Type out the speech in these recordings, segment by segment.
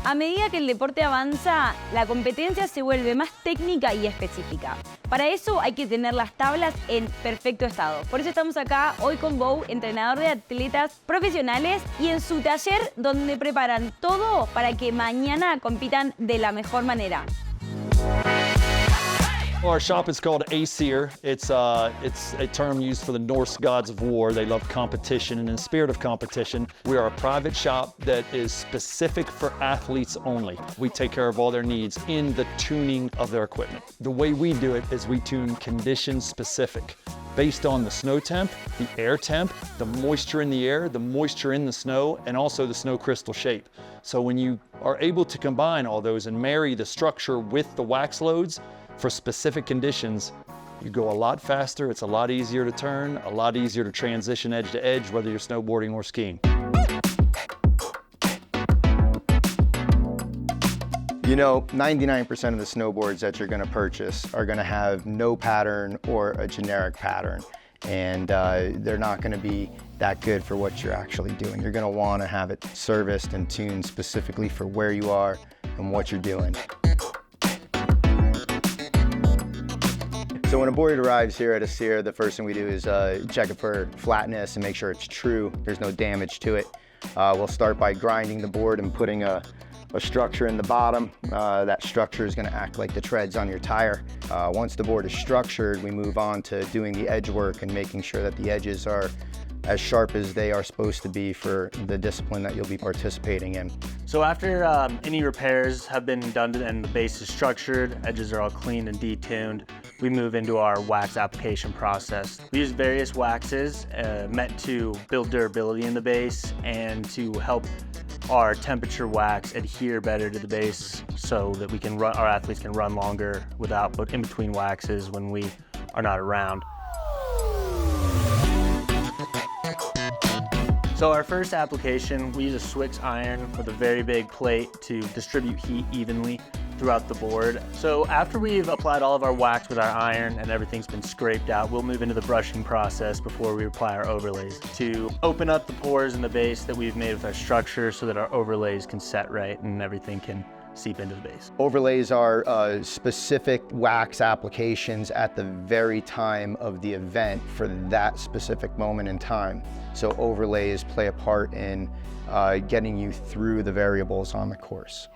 A medida que el deporte avanza, la competencia se vuelve más técnica y específica. Para eso hay que tener las tablas en perfecto estado. Por eso estamos acá hoy con Bo, entrenador de atletas profesionales, y en su taller donde preparan todo para que mañana compitan de la mejor manera. Our shop is called Aesir. It's a term used for the Norse gods of war. They love competition, and in the spirit of competition, we are a private shop that is specific for athletes only. We take care of all their needs in the tuning of their equipment. The way we do it is we tune condition specific based on the snow temp, the air temp, the moisture in the air, the moisture in the snow, and also the snow crystal shape. So when you are able to combine all those and marry the structure with the wax loads, for specific conditions, you go a lot faster, it's a lot easier to turn, a lot easier to transition edge to edge, whether you're snowboarding or skiing. You know, 99% of the snowboards that you're gonna purchase are gonna have no pattern or a generic pattern. And they're not gonna be that good for what you're actually doing. You're gonna wanna have it serviced and tuned specifically for where you are and what you're doing. So when a board arrives here at Encerado, the first thing we do is check it for flatness and make sure it's true, there's no damage to it. We'll start by grinding the board and putting a structure in the bottom. That structure is gonna act like the treads on your tire. Once the board is structured, we move on to doing the edge work and making sure that the edges are as sharp as they are supposed to be for the discipline that you'll be participating in. So after any repairs have been done and the base is structured, edges are all cleaned and detuned, we move into our wax application process. We use various waxes meant to build durability in the base and to help our temperature wax adhere better to the base so that we can our athletes can run longer without in between waxes when we are not around. So our first application, we use a Swix iron with a very big plate to distribute heat evenly throughout the board. So after we've applied all of our wax with our iron and everything's been scraped out, we'll move into the brushing process before we apply our overlays to open up the pores in the base that we've made with our structure so that our overlays can set right and everything can seep into the base. Overlays are specific wax applications at the very time of the event for that specific moment in time. So overlays play a part in getting you through the variables on the course.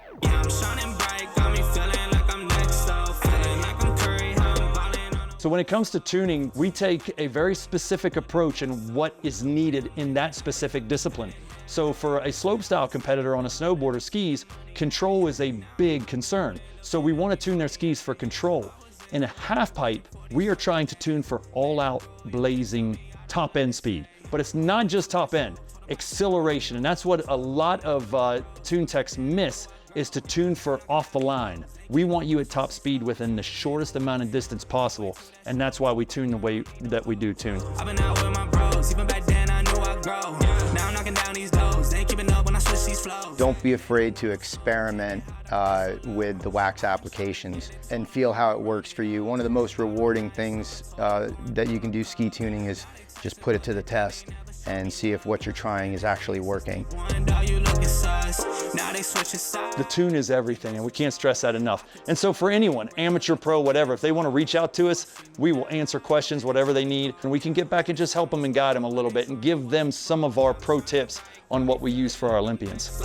So when it comes to tuning, we take a very specific approach in what is needed in that specific discipline. So for a slopestyle competitor on a snowboard or skis, control is a big concern. So we want to tune their skis for control. In a half pipe, we are trying to tune for all-out blazing top end speed. But it's not just top end, acceleration. And that's what a lot of tune techs miss, is to tune for off the line. We want you at top speed within the shortest amount of distance possible, and that's why we tune the way that we do tune. I've been out with my bros, even back then I knew I'd grow. Now I'm knocking down these doors, they ain't keeping up when I switch these flows. Don't be afraid to experiment with the wax applications and feel how it works for you. One of the most rewarding things that you can do ski tuning is just put it to the test and see if what you're trying is actually working. The tune is everything, and we can't stress that enough. And so for anyone, amateur, pro, whatever, if they want to reach out to us, we will answer questions, whatever they need, and we can get back and just help them and guide them a little bit and give them some of our pro tips on what we use for our Olympians.